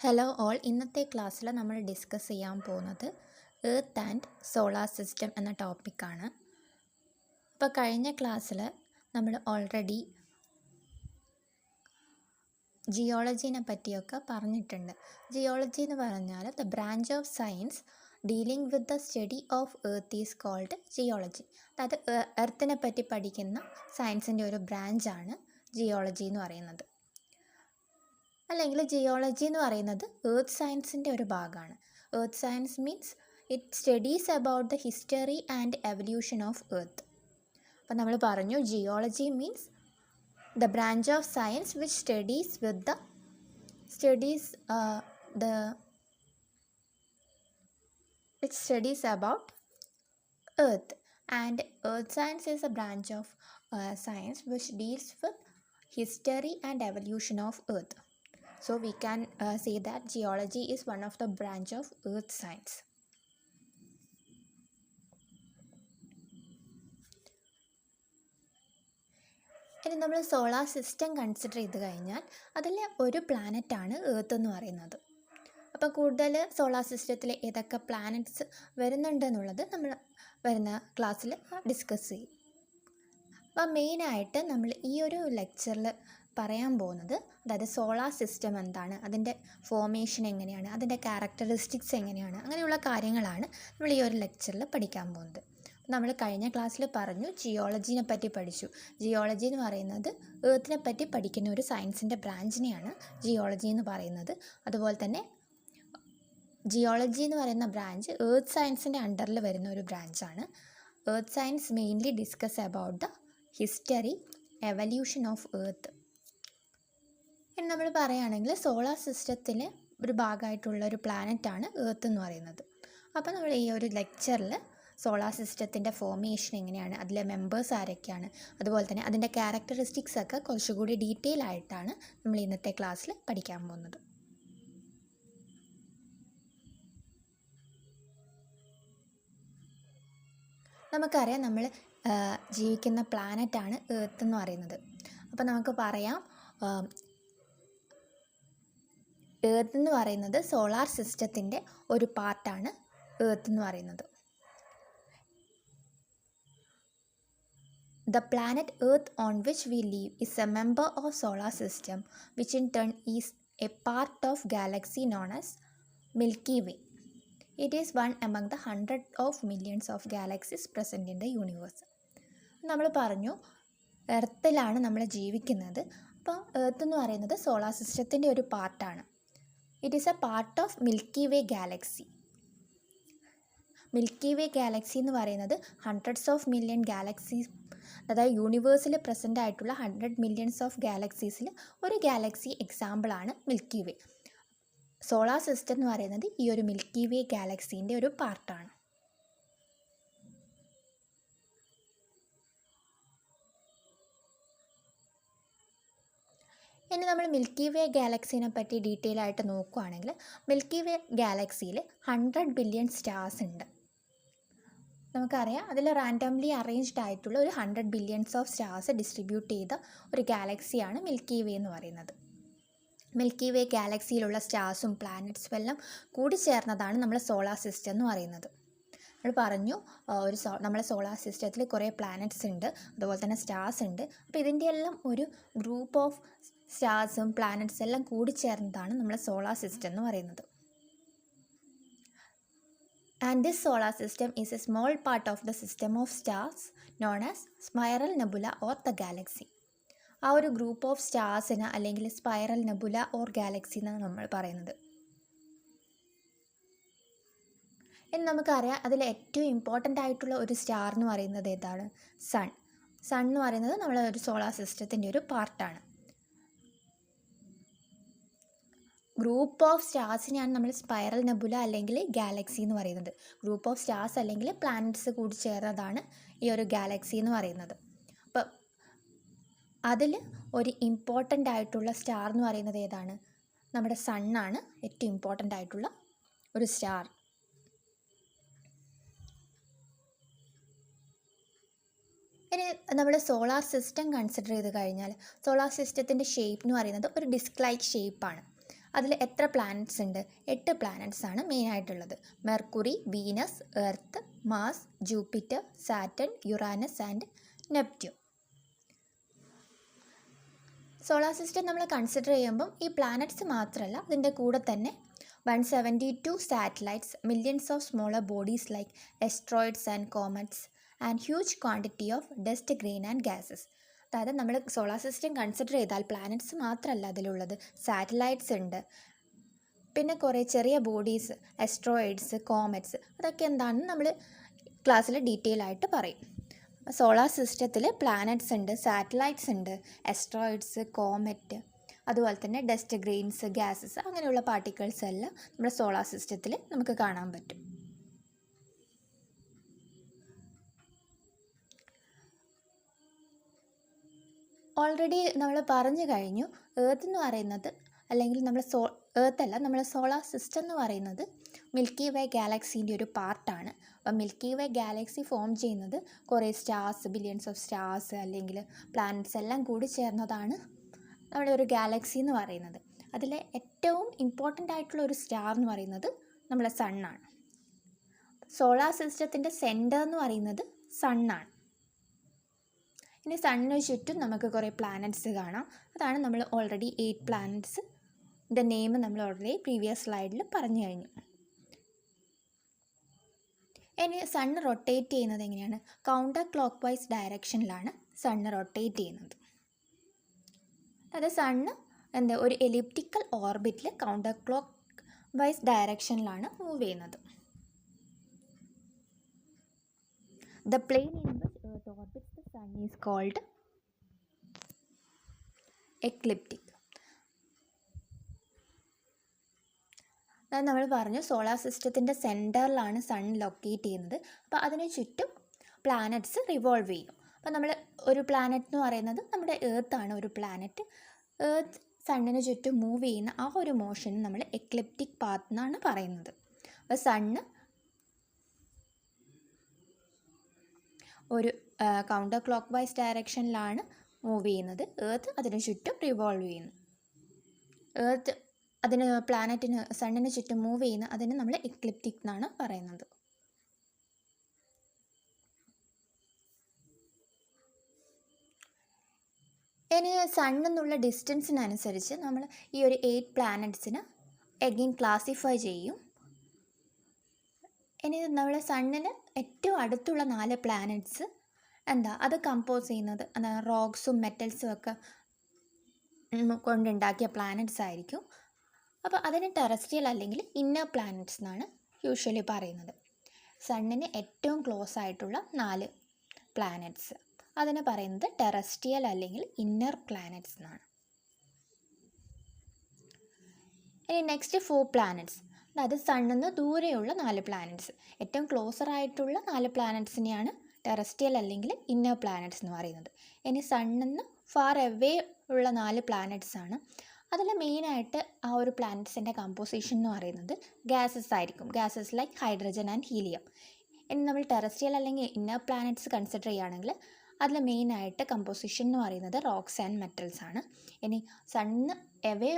Hello all, ഇന്നത്തെ ക്ലാസ്സിൽ നമ്മൾ ഡിസ്കസ് ചെയ്യാൻ പോകുന്നത് എർത്ത് ആൻഡ് സോളാർ സിസ്റ്റം എന്ന ടോപ്പിക്കാണ്. അപ്പോൾ കഴിഞ്ഞ ക്ലാസ്സിൽ നമ്മൾ ഓൾറെഡി ജിയോളജീനെ പറ്റിയൊക്കെ പറഞ്ഞിട്ടുണ്ട്. ജിയോളജി എന്ന് പറഞ്ഞാൽ the branch of science dealing with the study of earth is called geology. അതായത് എർത്തിനെ പറ്റി പഠിക്കുന്ന സയൻസിൻ്റെ ഒരു ബ്രാഞ്ചാണ് ജിയോളജി എന്ന് പറയുന്നത്. അല്ലെങ്കിൽ ജിയോളജി എന്ന് പറയുന്നത് എർത്ത് സയൻസിൻ്റെ ഒരു ഭാഗമാണ്. Earth science means it studies about the history and evolution of earth. അപ്പം നമ്മൾ പറഞ്ഞു geology means the branch of science which studies about earth, and earth science is A branch of science which deals with history and evolution of earth. So we can say that geology is one of the branch of earth science. ഇനി നമ്മൾ solar system consider ചെയ്ത് കഴിഞ്ഞാൽ അതിൽ ഒരു പ്ലാനറ്റാണ് earth എന്ന് പറയുന്നത്. അപ്പോൾ കൂടുതൽ സോളാർ സിസ്റ്റത്തിൽ ഏതൊക്കെ പ്ലാനറ്റ്സ് വരുന്നുണ്ടെന്നുള്ളത് നമ്മൾ വരുന്ന ക്ലാസ്സിൽ ഡിസ്കസ് ചെയ്യും. അപ്പോൾ മെയിനായിട്ട് നമ്മൾ ഈ ഒരു ലെക്ചറിൽ പറയാൻ പോകുന്നത്, അതായത് സോളാർ സിസ്റ്റം എന്താണ്, അതിൻ്റെ ഫോർമേഷൻ എങ്ങനെയാണ്, അതിൻ്റെ ക്യാരക്ടറിസ്റ്റിക്സ് എങ്ങനെയാണ്, അങ്ങനെയുള്ള കാര്യങ്ങളാണ് നമ്മൾ ഈ ഒരു ലെക്ചറിൽ പഠിക്കാൻ പോകുന്നത്. നമ്മൾ കഴിഞ്ഞ ക്ലാസ്സിൽ പറഞ്ഞു ജിയോളജീനെ പറ്റി പഠിച്ചു. ജിയോളജി എന്ന് പറയുന്നത് എർത്തിനെ പറ്റി പഠിക്കുന്ന ഒരു സയൻസിൻ്റെ ബ്രാഞ്ചിനെയാണ് ജിയോളജി എന്ന് പറയുന്നത്. അതുപോലെ തന്നെ ജിയോളജി എന്ന് പറയുന്ന ബ്രാഞ്ച് എർത്ത് സയൻസിൻ്റെ അണ്ടറിൽ വരുന്ന ഒരു ബ്രാഞ്ചാണ്. Earth science mainly discuss about the history evolution of earth. ഇനി നമ്മൾ പറയുകയാണെങ്കിൽ സോളാർ സിസ്റ്റത്തിലെ ഒരു ഭാഗമായിട്ടുള്ള ഒരു പ്ലാനറ്റാണ് എർത്ത് എന്ന് പറയുന്നത്. അപ്പോൾ നമ്മൾ ഈ ഒരു ലെക്ചറിൽ സോളാർ സിസ്റ്റത്തിൻ്റെ ഫോർമേഷൻ എങ്ങനെയാണ്, അതിലെ മെമ്പേഴ്സ് ആരൊക്കെയാണ്, അതുപോലെ തന്നെ അതിൻ്റെ ക്യാരക്ടറിസ്റ്റിക്സ് ഒക്കെ കുറച്ചുകൂടി ഡീറ്റെയിൽ ആയിട്ടാണ് നമ്മൾ ഇന്നത്തെ ക്ലാസ്സിൽ പഠിക്കാൻ പോകുന്നത്. നമുക്കറിയാം നമ്മൾ ജീവിക്കുന്ന പ്ലാനറ്റാണ് എർത്ത് എന്ന് പറയുന്നത്. അപ്പോൾ നമുക്ക് പറയാം എർത്ത് എന്ന് പറയുന്നത് സോളാർ സിസ്റ്റത്തിൻ്റെ ഒരു പാർട്ടാണ് എർത്ത് എന്ന് പറയുന്നത്. The planet Earth on which we live is a member of solar system, which in turn is a part of galaxy known as Milky Way. It is one among the hundreds of millions of galaxies present in the universe. നമ്മൾ പറഞ്ഞു എർത്തിലാണ് നമ്മൾ ജീവിക്കുന്നത്. അപ്പോൾ earth എന്ന് പറയുന്നത് solar സിസ്റ്റത്തിൻ്റെ ഒരു പാർട്ടാണ്. It is A part of Milky Way Galaxy. Milky Way Galaxy എന്ന് പറയുന്നത് ഹൺഡ്രഡ്സ് ഓഫ് മില്യൺ ഗാലക്സീസ്, അതായത് യൂണിവേഴ്സിൽ പ്രസൻ്റ് ആയിട്ടുള്ള 100 മില്യൺസ് ഓഫ് ഗാലക്സീസിൽ ഒരു ഗാലക്സി എക്സാമ്പിളാണ് മിൽക്കി വേ. സോളാർ സിസ്റ്റം എന്ന് പറയുന്നത് ഈ ഒരു മിൽക്കി വേ ഗാലക്സീൻ്റെ ഒരു പാർട്ടാണ്. ഇനി നമ്മൾ മിൽക്കി വേ ഗാലക്സീനെ പറ്റി ഡീറ്റെയിൽ ആയിട്ട് നോക്കുകയാണെങ്കിൽ മിൽക്കി വേ ഗാലക്സിയിൽ 100 ബില്യൺ സ്റ്റാർസ് ഉണ്ട്. നമുക്കറിയാം അതിൽ റാൻഡംലി അറേഞ്ച്ഡ് ആയിട്ടുള്ള ഒരു 100 ബില്യൺസ് ഓഫ് സ്റ്റാർസ് ഡിസ്ട്രിബ്യൂട്ട് ചെയ്ത ഒരു ഗാലക്സിയാണ് മിൽക്കി വേ എന്ന് പറയുന്നത്. മിൽക്കി വേ ഗാലക്സിയിലുള്ള സ്റ്റാർസും പ്ലാനറ്റ്സും എല്ലാം കൂടി ചേർന്നതാണ് നമ്മുടെ സോളാർ സിസ്റ്റം എന്ന് പറയുന്നത്. നമ്മൾ പറഞ്ഞു നമ്മുടെ സോളാർ സിസ്റ്റത്തിൽ കുറേ പ്ലാനറ്റ്സ് ഉണ്ട്, അതുപോലെ തന്നെ സ്റ്റാർസ് ഉണ്ട്. അപ്പോൾ ഇതിൻ്റെ എല്ലാം ഒരു ഗ്രൂപ്പ് ഓഫ് സ്റ്റാർസും പ്ലാനറ്റ്സ് എല്ലാം കൂടി ചേർന്നതാണ് നമ്മുടെ സോളാർ സിസ്റ്റം എന്ന് പറയുന്നത്. And this solar system is a small part of the system of stars known as spiral nebula or the galaxy. ആ ഒരു ഗ്രൂപ്പ് ഓഫ് സ്റ്റാർസിന് അല്ലെങ്കിൽ സ്പൈറൽ നെബുല ഓർ ഗാലക്സി എന്നാണ് നമ്മൾ പറയുന്നത്. ഇനി നമുക്കറിയാം അതിൽ ഏറ്റവും ഇമ്പോർട്ടൻ്റ് ആയിട്ടുള്ള ഒരു സ്റ്റാർ എന്ന് പറയുന്നത് ഏതാണ്? സൺ. സൺ എന്ന് പറയുന്നത് നമ്മളെ ഒരു സോളാർ സിസ്റ്റത്തിൻ്റെ ഒരു പാർട്ടാണ്. ഗ്രൂപ്പ് ഓഫ് സ്റ്റാർസിനെയാണ് നമ്മൾ സ്പൈറൽ നെബുല അല്ലെങ്കിൽ ഗാലക്സി എന്ന് പറയുന്നത്. ഗ്രൂപ്പ് ഓഫ് സ്റ്റാർസ് അല്ലെങ്കിൽ പ്ലാനറ്റ്സ് കൂടി ചേർന്നതാണ് ഈ ഒരു ഗാലക്സി എന്ന് പറയുന്നത്. അപ്പം അതിൽ ഒരു ഇമ്പോർട്ടൻ്റ് ആയിട്ടുള്ള സ്റ്റാർ എന്ന് പറയുന്നത് ഏതാണ്? നമ്മുടെ സണ്ണാണ് ഏറ്റവും ഇമ്പോർട്ടൻ്റ് ആയിട്ടുള്ള ഒരു സ്റ്റാർ. ഇനി നമ്മൾ സോളാർ സിസ്റ്റം കൺസിഡർ ചെയ്ത് കഴിഞ്ഞാൽ സോളാർ സിസ്റ്റത്തിൻ്റെ ഷേപ്പ് എന്ന് പറയുന്നത് ഒരു ഡിസ്ക് ലൈക്ക് ഷേപ്പാണ്. അതിൽ എത്ര പ്ലാനറ്റ്സ് ഉണ്ട്? 8 പ്ലാനറ്റ്സ് ആണ് മെയിനായിട്ടുള്ളത്. Mercury, Venus, Earth, Mars, Jupiter, Saturn, Uranus and Neptune. Solar system നമ്മൾ കൺസിഡർ ചെയ്യുമ്പം ഈ പ്ലാനറ്റ്സ് മാത്രമല്ല, അതിൻ്റെ കൂടെ തന്നെ 172 satellites, millions of smaller bodies like asteroids and comets and huge quantity of dust, grain and gases. അതായത് നമ്മൾ സോളാർ സിസ്റ്റം കൺസിഡർ ചെയ്താൽ പ്ലാനറ്റ്സ് മാത്രമല്ല അതിലുള്ളത്, സാറ്റലൈറ്റ്സ് ഉണ്ട്, പിന്നെ കുറേ ചെറിയ ബോഡീസ്, എസ്ട്രോയിഡ്സ്, കോമറ്റ്സ്, അതൊക്കെ എന്താണെന്ന് നമ്മൾ ക്ലാസ്സിൽ ഡീറ്റെയിൽ ആയിട്ട് പറയും. സോളാർ സിസ്റ്റത്തിൽ പ്ലാനറ്റ്സ് ഉണ്ട്, സാറ്റലൈറ്റ്സ് ഉണ്ട്, എസ്ട്രോയിഡ്സ്, കോമറ്റ്, അതുപോലെ തന്നെ ഡസ്റ്റ്, ഗ്രെയിൻസ്, ഗ്യാസസ്, അങ്ങനെയുള്ള പാർട്ടിക്കിൾസ് എല്ലാം നമ്മുടെ സോളാർ സിസ്റ്റത്തിൽ നമുക്ക് കാണാൻ പറ്റും. ഓൾറെഡി നമ്മൾ പറഞ്ഞു കഴിഞ്ഞു, ഏർത്ത് എന്ന് പറയുന്നത്, അല്ലെങ്കിൽ നമ്മൾ ഏർത്തല്ല, നമ്മൾ സോളാർ സിസ്റ്റം എന്ന് പറയുന്നത് മിൽക്കി വേ ഗാലക്സീൻ്റെ ഒരു പാർട്ടാണ്. അപ്പം മിൽക്കി വേ ഗാലക്സി ഫോം ചെയ്യുന്നത് കുറേ സ്റ്റാർസ്, ബില്യൺസ് ഓഫ് സ്റ്റാർസ് അല്ലെങ്കിൽ പ്ലാനറ്റ്സ് എല്ലാം കൂടി ചേർന്നതാണ് നമ്മുടെ ഒരു ഗാലക്സി എന്ന് പറയുന്നത്. അതിലെ ഏറ്റവും ഇമ്പോർട്ടൻ്റ് ആയിട്ടുള്ള ഒരു സ്റ്റാർ എന്ന് പറയുന്നത് നമ്മുടെ സണ്ണാണ്. സോളാർ സിസ്റ്റത്തിൻ്റെ സെൻറ്റർ എന്ന് പറയുന്നത് സണ്ണാണ്. ഇനി സണ്ണിന് ചുറ്റും നമുക്ക് കുറേ പ്ലാനറ്റ്സ് കാണാം. അതാണ് നമ്മൾ ഓൾറെഡി 8 പ്ലാനറ്റ്സിൻ്റെ നെയിം നമ്മൾ ഓൾറെഡി പ്രീവിയസ് സ്ലൈഡിൽ പറഞ്ഞു കഴിഞ്ഞു. ഇനി സണ്ണ് റൊട്ടേറ്റ് ചെയ്യുന്നത് എങ്ങനെയാണ്? കൗണ്ടർ ക്ലോക്ക് വൈസ് ഡയറക്ഷനിലാണ് സണ്ണ് റൊട്ടേറ്റ് ചെയ്യുന്നത്. അത് സണ്ണ് ഒരു എലിപ്റ്റിക്കൽ ഓർബിറ്റിൽ കൗണ്ടർ ക്ലോക്ക് വൈസ് ഡയറക്ഷനിലാണ് മൂവ് ചെയ്യുന്നത്. The plane in which Earth orbits the Sun is called ecliptic. നമ്മൾ പറഞ്ഞു സോളാർ സിസ്റ്റത്തിൻ്റെ സെൻറ്ററിലാണ് സൺ ലൊക്കേറ്റ് ചെയ്യുന്നത്. അപ്പോൾ അതിന് ചുറ്റും പ്ലാനറ്റ്സ് റിവോൾവ് ചെയ്യും. അപ്പോൾ നമ്മൾ ഒരു പ്ലാനറ്റ് എന്ന് പറയുന്നത് നമ്മുടെ എർത്ത് ഒരു പ്ലാനറ്റ്. എർത്ത് സണ്ണിന് ചുറ്റും മൂവ് ചെയ്യുന്ന ആ ഒരു മോഷൻ നമ്മൾ എക്ലിപ്റ്റിക് പാത്ത് എന്നാണ് പറയുന്നത്. അപ്പോൾ സണ്ണ് ഒരു കൗണ്ടർ ക്ലോക്ക് വൈസ് ഡയറക്ഷനിലാണ് മൂവ് ചെയ്യുന്നത്. എർത്ത് അതിന് ചുറ്റും റിവോൾവ് ചെയ്യുന്നു. എർത്ത് പ്ലാനറ്റിന് സണ്ണിന് ചുറ്റും മൂവ് ചെയ്യുന്ന അതിന് നമ്മൾ എക്ലിപ്റ്റിക് എന്നാണ് പറയുന്നത്. ഇനി സണ്ണെന്നുള്ള ഡിസ്റ്റൻസിനനുസരിച്ച് നമ്മൾ ഈ ഒരു 8 പ്ലാനറ്റ്സിന് എഗെയിൻ ക്ലാസിഫൈ ചെയ്യും. ഇനി നമ്മൾ സണ്ണിന് ഏറ്റവും അടുത്തുള്ള 4 പ്ലാനറ്റ്സ് അത് കമ്പോസ് ചെയ്യുന്നത് റോക്സും മെറ്റൽസും ഒക്കെ കൊണ്ടുണ്ടാക്കിയ പ്ലാനറ്റ്സ് ആയിരിക്കും. അപ്പോൾ അതിന് ടെറസ്ട്രിയൽ അല്ലെങ്കിൽ ഇന്നർ പ്ലാനറ്റ്സ് എന്നാണ് യൂഷ്വലി പറയുന്നത്. സണ്ണിന് ഏറ്റവും ക്ലോസ് ആയിട്ടുള്ള 4 പ്ലാനറ്റ്സ് അതിന് പറയുന്നത് ടെറസ്ട്രിയൽ അല്ലെങ്കിൽ ഇന്നർ പ്ലാനറ്റ്സ് എന്നാണ്. ഇനി നെക്സ്റ്റ് 4 പ്ലാനറ്റ്സ്, അത് സണ്ണിൽ നിന്ന് ദൂരെയുള്ള 4 പ്ലാനറ്റ്സ്. ഏറ്റവും ക്ലോസർ ആയിട്ടുള്ള 4 പ്ലാനറ്റ്സിനെയാണ് ടെറസ്ട്രിയൽ അല്ലെങ്കിൽ ഇന്നർ പ്ലാനറ്റ്സ് എന്ന് പറയുന്നത്. ഇനി സണ്ണിൽ നിന്ന് ഫാർ എവേ ഉള്ള 4 പ്ലാനറ്റ്സ് ആണ്. അതിൽ മെയിനായിട്ട് ആ ഒരു പ്ലാനറ്റ്സിൻ്റെ കമ്പോസിഷൻ എന്ന് പറയുന്നത് ഗ്യാസസ് ആയിരിക്കും. Gases like hydrogen and helium. ഇനി നമ്മൾ ടെറസ്ട്രിയൽ അല്ലെങ്കിൽ ഇന്നർ പ്ലാനറ്റ്സ് കൺസിഡർ ചെയ്യുകയാണെങ്കിൽ അതിൽ മെയിനായിട്ട് കമ്പോസിഷൻ എന്ന് പറയുന്നത് റോക്സ് ആൻഡ് മെറ്റൽസ് ആണ്. ഇനി സണ്ണ് എവേ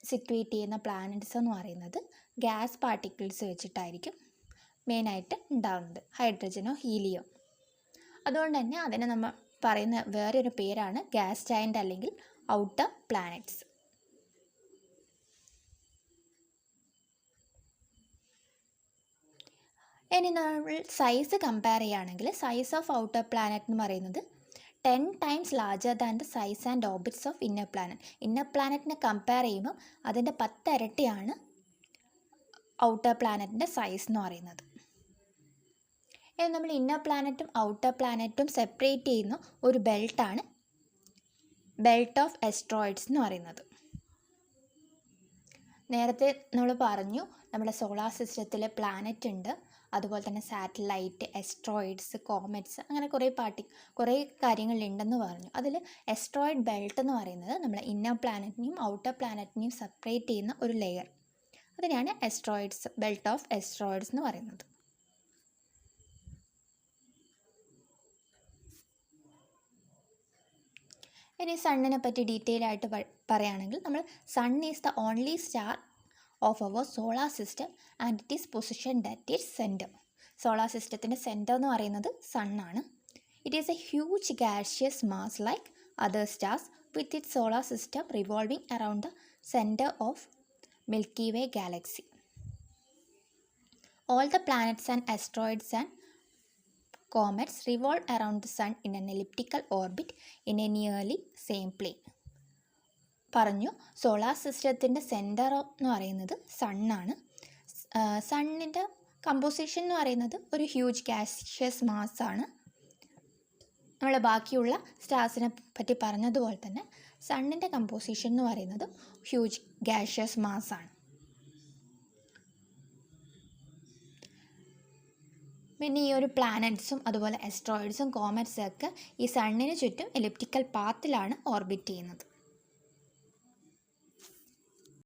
സിറ്റുവേറ്റ് ചെയ്യുന്ന പ്ലാനറ്റ്സ് എന്ന് പറയുന്നത് ഗ്യാസ് പാർട്ടിക്കിൾസ് വെച്ചിട്ടായിരിക്കും മെയിനായിട്ട് ഉണ്ടാകുന്നത്, ഹൈഡ്രജനോ ഹീലിയോ. അതുകൊണ്ട് തന്നെ അതിനെ നമ്മൾ പറയുന്ന വേറൊരു പേരാണ് ഗ്യാസ് ജയൻ്റ് അല്ലെങ്കിൽ ഔട്ടർ പ്ലാനറ്റ്സ്. ഇനി നമ്മൾ സൈസ് കമ്പയർ ചെയ്യുകയാണെങ്കിൽ സൈസ് ഓഫ് ഔട്ടർ പ്ലാനറ്റ് എന്ന് പറയുന്നത് 10 times larger than the size and orbits of inner planet. Inner പ്ലാനറ്റിനെ കമ്പയർ ചെയ്യുമ്പോൾ അതിൻ്റെ 10 ഇരട്ടിയാണ് ഔട്ടർ പ്ലാനറ്റിൻ്റെ സൈസ് എന്ന് പറയുന്നത്. ഇനി നമ്മൾ ഇന്നർ പ്ലാനറ്റും ഔട്ടർ പ്ലാനറ്റും സെപ്പറേറ്റ് ചെയ്യുന്ന ഒരു ബെൽറ്റാണ് ബെൽറ്റ് ഓഫ് എസ്ട്രോയിഡ്സ് എന്ന് പറയുന്നത്. നേരത്തെ നമ്മൾ പറഞ്ഞു നമ്മുടെ സോളാർ സിസ്റ്റത്തിൽ പ്ലാനറ്റ് ഉണ്ട്, അതുപോലെ തന്നെ സാറ്റലൈറ്റ്, എസ്ട്രോയിഡ്സ്, കോമറ്റ്സ്, അങ്ങനെ കുറേ കാര്യങ്ങളുണ്ടെന്ന് പറഞ്ഞു. അതിൽ എസ്ട്രോയിഡ് ബെൽറ്റ് എന്ന് പറയുന്നത് നമ്മൾ ഇന്നർ പ്ലാനറ്റിനെയും ഔട്ടർ പ്ലാനറ്റിനെയും സെപ്പറേറ്റ് ചെയ്യുന്ന ഒരു ലെയർ, അതിനെയാണ് എസ്ട്രോയിഡ്സ്, ബെൽറ്റ് ഓഫ് എസ്ട്രോയിഡ്സ് എന്ന് പറയുന്നത്. ഇനി സണ്ണിനെ പറ്റി ഡീറ്റെയിൽ ആയിട്ട് പറയുകയാണെങ്കിൽ നമ്മൾ sun is the only star of our solar system and it is position at its centre. Solar സിസ്റ്റത്തിൻ്റെ സെൻറ്റർ എന്ന് പറയുന്നത് സണ്ണാണ്. It is a huge gaseous mass like other stars with it solar system revolving around the centre of Milky Way galaxy. All the planets and asteroids and comets revolve around the sun in an elliptical orbit in a nearly same plane. പറഞ്ഞു, solar സിസ്റ്റത്തിൻ്റെ centre എന്ന് പറയുന്നത് സണ്ണാണ്. സണ്ണിൻ്റെ composition എന്ന് പറയുന്നത് ഒരു huge ഗാഷ്യസ് മാസാണ്. നമ്മൾ ബാക്കിയുള്ള സ്റ്റാർസിനെ പറ്റി പറഞ്ഞതുപോലെ തന്നെ സണ്ണിൻ്റെ കമ്പോസിഷൻ എന്ന് പറയുന്നത് ഹ്യൂജ് ഗാഷ്യസ് മാസാണ്. പിന്നെ ഈ ഒരു പ്ലാനറ്റ്സും അതുപോലെ അസ്ട്രോയിഡ്സും കോമറ്റ്സും ഒക്കെ ഈ സണ്ണിന് ചുറ്റും എലിപ്റ്റിക്കൽ പാത്തിലാണ് ഓർബിറ്റ് ചെയ്യുന്നത്.